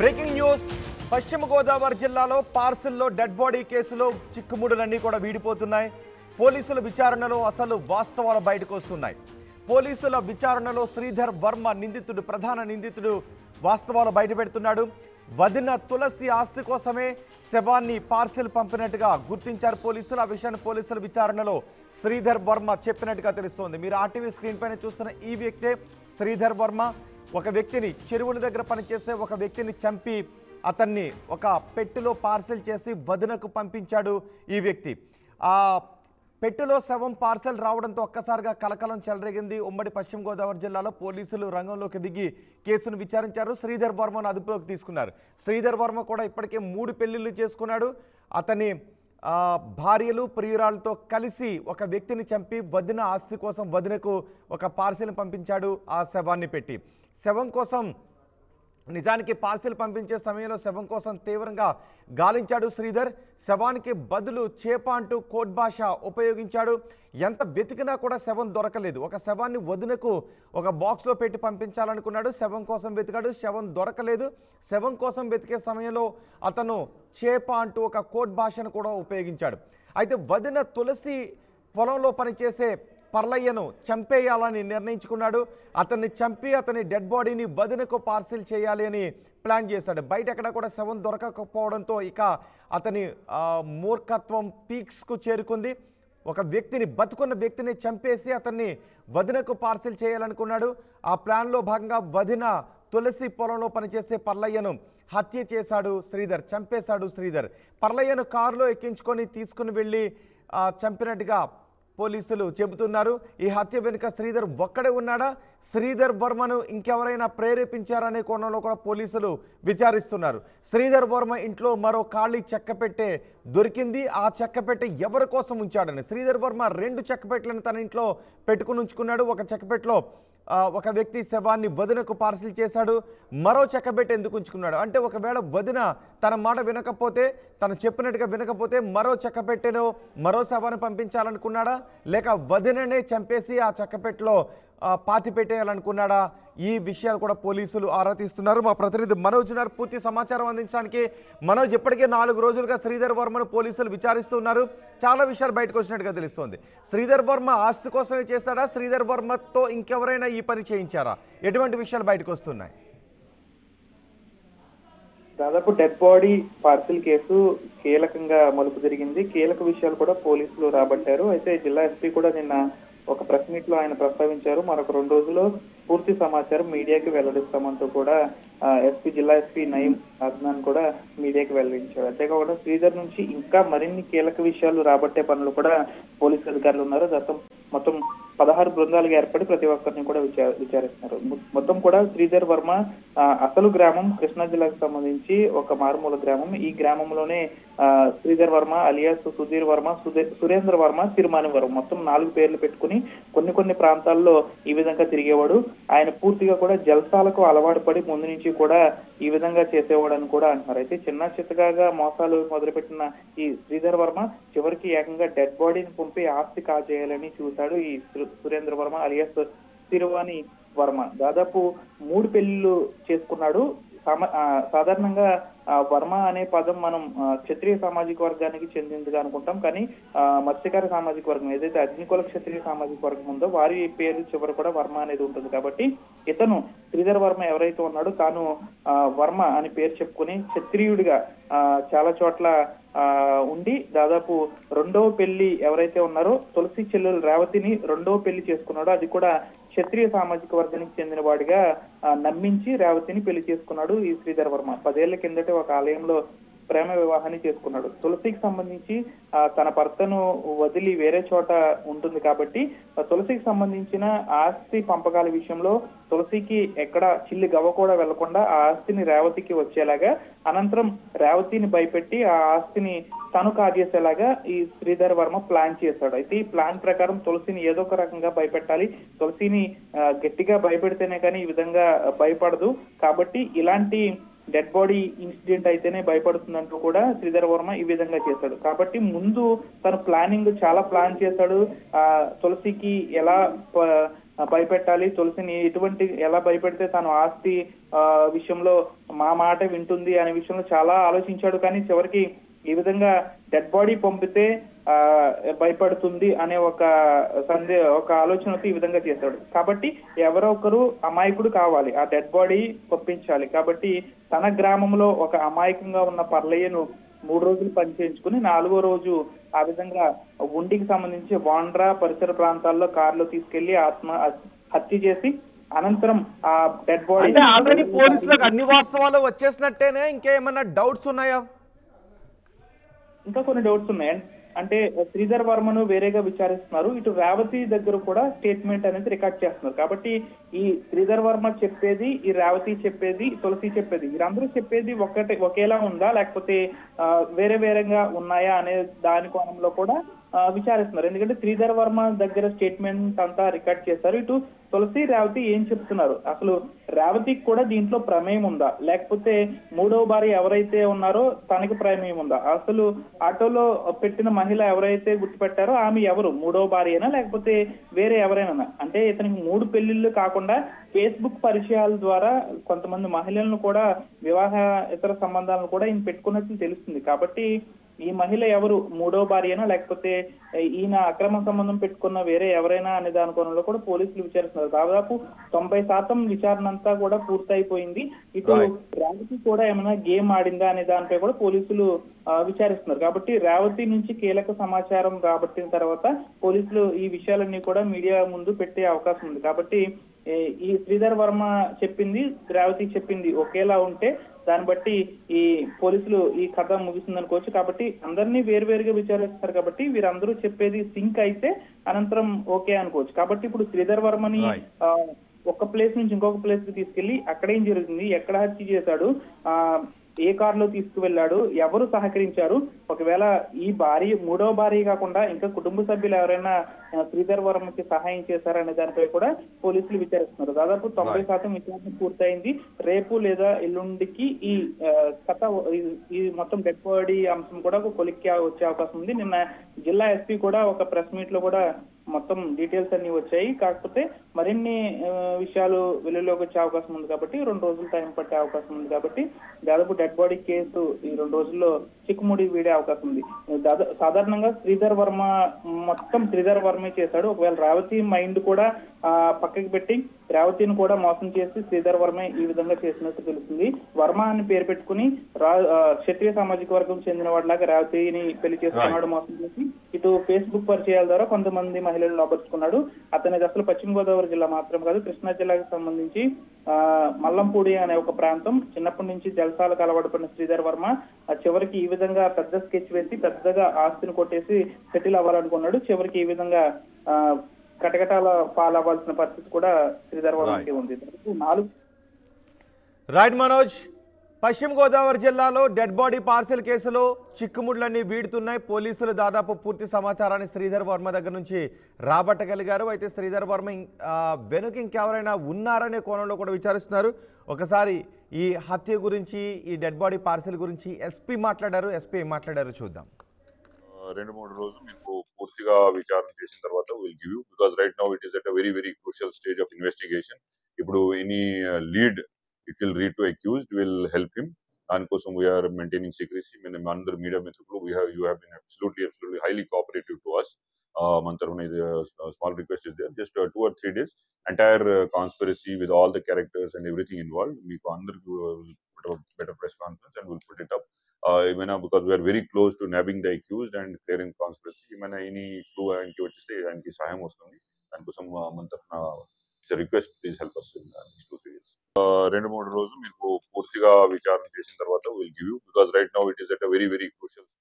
Breaking news పశ్చిమ గోదావరి జిల్లాలో పార్సిల్లో dead body కేసులో చిక్కుముడులన్నీ కూడా వీడిపోతున్నాయి. పోలీసుల విచారణలో అసలు వాస్తవాలు బయటకు వస్తున్నాయి. పోలీసుల విచారణలో శ్రీధర్ వర్మ నిందితుడు, ప్రధాన నిందితుడు వాస్తవాలు బయటపెడుతున్నాడు. వదిన తులసి ఆస్తి కోసమే శవాన్ని పార్సిల్ పంపినట్టుగా గుర్తించారు పోలీసులు. ఆ విషయాన్ని పోలీసుల విచారణలో శ్రీధర్ వర్మ చెప్పినట్టుగా తెలుస్తోంది. మీరు ఆర్టీవీ స్క్రీన్ పైన చూస్తున్న ఈ వ్యక్తే శ్రీధర్ వర్మ. ఒక వ్యక్తిని, చెరువుల దగ్గర పనిచేసే ఒక వ్యక్తిని చంపి అతన్ని ఒక పెట్టెలో పార్సెల్ చేసి వదినకు పంపించాడు ఈ వ్యక్తి. ఆ పెట్టెలో శవం పార్సెల్ రావడంతో ఒక్కసారిగా కలకలం చెలరేగింది. ఉమ్మడి పశ్చిమ గోదావరి జిల్లాలో పోలీసులు రంగంలోకి దిగి కేసును విచారించారు. శ్రీధర్ వర్మను అదుపులోకి తీసుకున్నారు. శ్రీధర్ వర్మ కూడా ఇప్పటికే 3 పెళ్లిళ్ళు చేసుకున్నాడు. అతని భార్యలు, ప్రియురాలతో కలిసి ఒక వ్యక్తిని చంపి వదిన ఆస్తి కోసం వదినకు ఒక పార్సెల్ పంపించాడు. ఆ శవాన్ని పెట్టి శవం కోసం, నిజానికి పార్సెల్ పంపించే సమయంలో శవం కోసం తీవ్రంగా గాలించాడు శ్రీధర్. శవానికి బదులు చేప అంటూ కోడ్ భాష ఉపయోగించాడు. ఎంత వెతికినా కూడా శవం దొరకలేదు. ఒక శవాన్ని వదినకు ఒక బాక్స్లో పెట్టి పంపించాలనుకున్నాడు. శవం కోసం వెతికాడు, శవం దొరకలేదు. శవం కోసం వెతికే సమయంలో అతను చేప అంటూ ఒక కోడ్ భాషను కూడా ఉపయోగించాడు. అయితే వదిన తులసి పొలంలో పనిచేసే పర్లయ్యను చంపేయాలని నిర్ణయించుకున్నాడు. అతన్ని చంపి అతని డెడ్ బాడీని వదినకు పార్సిల్ చేయాలి అని ప్లాన్ చేశాడు. బయట ఎక్కడ కూడా శవం దొరకకపోవడంతో ఇక అతని మూర్ఖత్వం పీక్స్కు చేరుకుంది. ఒక వ్యక్తిని, బతుకున్న వ్యక్తిని చంపేసి అతన్ని వదినకు పార్సిల్ చేయాలనుకున్నాడు. ఆ ప్లాన్లో భాగంగా వదిన తులసి పొలంలో పనిచేసే పర్లయ్యను హత్య చేశాడు శ్రీధర్, చంపేశాడు శ్రీధర్. పర్లయ్యను కారులో ఎక్కించుకొని తీసుకుని వెళ్ళి చంపినట్టుగా పోలీసులు చెబుతున్నారు. ఈ హత్య వెనుక శ్రీధర్ ఒక్కడే ఉన్నాడా, శ్రీధర్ వర్మను ఇంకెవరైనా ప్రేరేపించారనే కోణంలో కూడా పోలీసులు విచారిస్తున్నారు. శ్రీధర్ వర్మ ఇంట్లో మరో ఖాళీ చెక్కపెట్టె దొరికింది. ఆ చెక్కపెట్టె ఎవరి కోసం ఉంచాడని, శ్రీధర్ వర్మ 2 చెక్కపెట్టెలను తన ఇంట్లో పెట్టుకుని ఉంచుకున్నాడు. ఒక చెక్కపెట్టెలో ఒక వ్యక్తి శవాన్ని వదినకు పార్సిల్ చేశాడు. మరో చెక్కబెట్టి ఎందుకు ఉంచుకున్నాడు అంటే, ఒకవేళ వదిన తన మాట వినకపోతే, తను చెప్పినట్టుగా వినకపోతే మరో చెక్కపెట్టెలో మరో శవాన్ని పంపించాలనుకున్నాడా, లేక వదిననే చంపేసి ఆ చెక్కపెట్టెలో పాతి పెట్టేయాలనుకున్నాడా? ఈ విషయాలు కూడా పోలీసులు ఆరా తీస్తున్నారు. మా ప్రతినిధి మనోజ్ ఉన్నారు పూర్తి సమాచారం అందించడానికి. మనోజ్, ఇప్పటికే 4 రోజులుగా శ్రీధర్ వర్మను పోలీసులు విచారిస్తున్నారు. చాలా విషయాలు బయటకు వచ్చినట్టుగా తెలుస్తోంది. శ్రీధర్ వర్మ ఆస్తి కోసమే చేశాడా, శ్రీధర్ వర్మతో ఇంకెవరైనా ఈ పని చేయించారా? ఎటువంటి విషయాలు బయటకు వస్తున్నాయి? దాదాపు డెడ్ బాడీ పార్సిల్ కేసు కీలకంగా మలుపు జరిగింది. కీలక విషయాలు కూడా పోలీసులు రాబట్టారు. అయితే జిల్లా ఎస్పీ కూడా నిన్న ఒక ప్రెస్ మీట్ లో ఆయన ప్రస్తావించారు. మరొక 2 రోజుల్లో పూర్తి సమాచారం మీడియాకి వెల్లడిస్తామంటూ కూడా జిల్లా ఎస్పీ నయీం అద్నాన్ కూడా మీడియాకి వెల్లడించారు. అంతేకాకుండా శ్రీధర్ నుంచి ఇంకా మరిన్ని కీలక విషయాలు రాబట్టే పనులు కూడా పోలీసు అధికారులు ఉన్నారు. మొత్తం 16 బృందాలుగా ఏర్పడి ప్రతి ఒక్కరిని కూడా విచారిస్తున్నారు. మొత్తం కూడా శ్రీధర్ వర్మ అసలు గ్రామం కృష్ణా జిల్లాకు సంబంధించి ఒక మారుమూల గ్రామం. ఈ గ్రామంలోనే శ్రీధర్ వర్మ అలియాస్ సుధీర్ వర్మ, సురేంద్ర వర్మ, తిరుమాని వర్మ మొత్తం 4 పేర్లు పెట్టుకుని కొన్ని ప్రాంతాల్లో ఈ విధంగా తిరిగేవాడు. ఆయన పూర్తిగా కూడా జల్సాలకు అలవాటు పడి ముందు నుంచి కూడా ఈ విధంగా చేసేవాడు అని కూడా అంటున్నారు. అయితే చిన్న చిత్తగా మోసాలు మొదలుపెట్టిన ఈ శ్రీధర్ వర్మ చివరికి ఏకంగా డెడ్ బాడీని పంపి ఆస్తి కాజేయాలని చూశాడు ఈ సురేంద్ర వర్మ అలియాస్ తిరువాని వర్మ. దాదాపు 3 పెళ్లిళ్ళు చేసుకున్నాడు. సాధారణంగా వర్మ అనే పదం మనం క్షత్రియ సామాజిక వర్గానికి చెందిందిగా అనుకుంటాం. కానీ మత్స్యకార సామాజిక వర్గం, ఏదైతే అగ్నికుల క్షత్రియ సామాజిక వర్గం ఉందో వారి పేరు చివరి కూడా వర్మ అనేది ఉంటుంది. కాబట్టి ఇతను శ్రీధర్ వర్మ ఎవరైతే ఉన్నాడో తాను వర్మ అని పేరు చెప్పుకుని క్షత్రియుడిగా చాలా చోట్ల ఉండి దాదాపు 2వ పెళ్లి ఎవరైతే ఉన్నారో తులసి చెల్లెలు రేవతిని 2వ పెళ్లి చేసుకున్నాడో అది కూడా క్షత్రియ సామాజిక వర్గానికి చెందిన వాడిగా నమ్మించి రేవతిని పెళ్లి చేసుకున్నాడు ఈ శ్రీధర్ వర్మ. 10 ఏళ్ల కిందటే ఒక ఆలయంలో ప్రేమ వివాహాన్ని చేసుకున్నాడు. తులసికి సంబంధించి తన భర్తను వదిలి వేరే చోట ఉంటుంది కాబట్టి తులసికి సంబంధించిన ఆస్తి పంపకాల విషయంలో తులసికి ఎక్కడ చిల్లి గవ్వ కూడా వెళ్లకుండా ఆ ఆస్తిని రేవతికి వచ్చేలాగా, అనంతరం రేవతిని భయపెట్టి ఆ ఆస్తిని తను కాజేసేలాగా ఈ శ్రీధర్ వర్మ ప్లాన్ చేశాడు. అయితే ఈ ప్లాన్ ప్రకారం తులసిని ఏదో ఒక రకంగా భయపెట్టాలి, తులసిని గట్టిగా భయపెడితేనే కానీ ఈ విధంగా భయపడదు, కాబట్టి ఇలాంటి డెడ్ బాడీ ఇన్సిడెంట్ అయితేనే భయపడుతుందంటూ కూడా శ్రీధర్ వర్మ ఈ విధంగా చేశాడు. కాబట్టి ముందు తను చాలా ప్లాన్ చేశాడు. తులసికి ఎలా భయపెట్టాలి, తులసిని ఎటువంటి ఎలా భయపెడితే తను ఆస్తి విషయంలో మా మాట వింటుంది అనే విషయంలో చాలా ఆలోచించాడు. కానీ చివరికి ఈ విధంగా డెడ్ బాడీ పంపితే భయపడుతుంది అనే ఒక ఆలోచనతో ఈ విధంగా చేశాడు. కాబట్టి ఎవరో ఒకరు అమాయకుడు కావాలి, ఆ డెడ్ బాడీ పంపించాలి. కాబట్టి తన గ్రామంలో ఒక అమాయకంగా ఉన్న పర్లయ్యను 3 రోజులు పనిచేయించుకుని 4వ రోజు ఆ విధంగా ఉండికి సంబంధించి వాండ్రా పరిసర ప్రాంతాల్లో కారులో తీసుకెళ్లి హత్య చేసి అనంతరం ఆ డెడ్ బాడీ అంటే ఆల్రెడీ పోలీసులకు అన్ని వాస్తవాలు వచ్చేసినట్టేనే ఇంకేమైనా డౌట్స్ ఉన్నాయా? ఇంకా కొన్ని డౌట్స్ ఉన్నాయి. అంటే శ్రీధర్ వర్మను వేరేగా విచారిస్తున్నారు, ఇటు రేవతి దగ్గర కూడా స్టేట్మెంట్ అనేది రికార్డ్ చేస్తున్నారు. కాబట్టి ఈ శ్రీధర్ వర్మ చెప్పేది, ఈ రేవతి చెప్పేది, తులసి చెప్పేది, వీరందరూ చెప్పేది ఒకేలా ఉందా లేకపోతే వేరే వేరేగా ఉన్నాయా అనే దాని కోణంలో కూడా విచారిస్తున్నారు. ఎందుకంటే శ్రీధర్ వర్మ దగ్గర స్టేట్మెంట్ అంతా రికార్డ్ చేస్తారు. ఇటు తులసి రేవతి ఏం చెప్తున్నారు, అసలు రేవతికి కూడా దీంట్లో ప్రమేయం ఉందా లేకపోతే 3వ భార్య ఎవరైతే ఉన్నారో తనకి ప్రమేయం ఉందా, అసలు ఆటోలో పెట్టిన మహిళ ఎవరైతే గుర్తుపెట్టారో ఆమె ఎవరు, 3వ భార్యనా లేకపోతే వేరే ఎవరైనా? అంటే ఇతనికి 3 పెళ్లిళ్ళు కాకుండా ఫేస్బుక్ పరిచయాల ద్వారా కొంతమంది మహిళలను కూడా వివాహ ఇతర సంబంధాలను కూడా ఈయన పెట్టుకున్నట్లు తెలుస్తుంది. కాబట్టి ఈ మహిళ ఎవరు, 3వ భార్యనా లేకపోతే ఈయన అక్రమ సంబంధం పెట్టుకున్న వేరే ఎవరైనా అనే దాని కోణంలో కూడా పోలీసులు విచారిస్తున్నారు. దాదాపు 90% విచారణ అంతా కూడా పూర్తయిపోయింది. ఇటు రేవతి కూడా ఏమైనా గేమ్ ఆడిందా అనే దానిపై కూడా పోలీసులు విచారిస్తున్నారు. కాబట్టి రేవతి నుంచి కీలక సమాచారం రాబట్టిన తర్వాత పోలీసులు ఈ విషయాలన్నీ కూడా మీడియా ముందు పెట్టే అవకాశం ఉంది. కాబట్టి ఈ శ్రీధర్ వర్మ చెప్పింది రేవతి చెప్పింది ఒకేలా ఉంటే దాన్ని బట్టి ఈ పోలీసులు ఈ కథ ముగిసిందనుకోవచ్చు. కాబట్టి అందరినీ వేరువేరుగా విచారిస్తారు. కాబట్టి వీరందరూ చెప్పేది సింక్ అయితే అనంతరం ఓకే అనుకోవచ్చు. కాబట్టి ఇప్పుడు శ్రీధర్ వర్మని ఒక ప్లేస్ నుంచి ఇంకొక ప్లేస్ కి తీసుకెళ్లి అక్కడ ఏం జరుగుతుంది, ఎక్కడ హత్య చేశాడు, ఏ కారులో తీసుకువెళ్ళాడు, ఎవరు సహకరించారు, ఒకవేళ ఈ భార్య 3వ భార్య కాకుండా ఇంకా కుటుంబ సభ్యులు ఎవరైనా శ్రీధర్ వర్మకి సహాయం చేశారనే దానిపై కూడా పోలీసులు విచారిస్తున్నారు. దాదాపు 90% విచారణ పూర్తయింది. రేపు లేదా ఎల్లుండికి ఈ కథ ఈ మొత్తం డెడ్ బాడీ అంశం కూడా కొలిక్కి వచ్చే అవకాశం ఉంది. నిన్న జిల్లా ఎస్పీ కూడా ఒక ప్రెస్ మీట్ లో కూడా మొత్తం డీటెయిల్స్ అన్ని వచ్చాయి. కాకపోతే మరిన్ని విషయాలు వెలుగులోకి వచ్చే అవకాశం ఉంది. కాబట్టి 2 రోజులు టైం పట్టే అవకాశం ఉంది. కాబట్టి దాదాపు డెడ్ బాడీ కేసు ఈ 2 రోజుల్లో చిక్కుముడి వీడే అవకాశం ఉంది. సాధారణంగా శ్రీధర్ వర్మ మొత్తం శ్రీధర్ వర్మే చేశాడు. ఒకవేళ రేవతి మైండ్ కూడా పక్కకి పెట్టి రేవతిని కూడా మోసం చేసి శ్రీధర్ వర్మే ఈ విధంగా చేసినట్టు తెలుస్తుంది. వర్మ అని పేరు పెట్టుకుని క్షత్రియ సామాజిక వర్గం చెందిన వాడిలాగా రేవతిని పెళ్లి చేసుకున్నాడు, మోసం చేసి ఇటు ఫేస్బుక్ పరిచయాల ద్వారా కొంతమంది మహిళలను లోపరుచుకున్నాడు. అతనిది అసలు పశ్చిమ గోదావరి జిల్లా మాత్రం కాదు, కృష్ణా జిల్లాకు సంబంధించి మల్లంపూడి అనే ఒక ప్రాంతం. చిన్నప్పటి నుంచి జలసాలకు అలవాటుపడిన శ్రీధర్ వర్మ చివరికి ఈ విధంగా పెద్ద స్కెచ్ వేసి పెద్దగా ఆస్తిని కొట్టేసి సెటిల్ అవ్వాలనుకున్నాడు. చివరికి ఈ విధంగా కటకటాల పాలవ్వాల్సిన పరిస్థితి కూడా శ్రీధర్ వర్మకి ఉంది. 4 రైట్ మనోజ్, పశ్చిమ గోదావరి జిల్లాలో డెడ్ బాడీ పార్సెల్ కేసులో చిక్కుముడ్లన్నీ వీడుతున్నాయి. పోలీసులు దాదాపు పూర్తి సమాచారాన్ని శ్రీధర్ వర్మ దగ్గర నుంచి రాబట్టగలిగారు. అయితే శ్రీధర్ వర్మ వెనుక ఇంకెవరైనా ఉన్నారనే కోణంలో కూడా విచారిస్తున్నారు. ఒకసారి ఈ హత్య గురించి, ఈ డెడ్ బాడీ పార్సెల్ గురించి ఎస్పీ మాట్లాడారు చూద్దాం. 2-3 రోజులు మీకు పూర్తిగా విచారణ చేసిన తర్వాత will give you, because right now it is at a very very crucial stage of investigation. ఇప్పుడు any lead it will read to accused will help him. దానికోసం వీఆర్ మెయింటైనింగ్ సీక్రెసీ. మేము అందరు మీడియా మిత్రులు you have been absolutely highly cooperative to us. మన తరఫున ఇది small request is there, just 2 or 3 days entire conspiracy with all the characters and everything involved మీకు అందరికి better press conference and we'll put it up. Because we are very close to nabbing the accused and clearing conspiracy. Any clue anki vachiste anki sahayam vastundi. Danikosam మన తరఫున it's a request, please help us in next 2-3 days. 2-3 రోజులు మీకు పూర్తిగా విచారణ చేసిన తర్వాత will give you, because right now it is at a very very crucial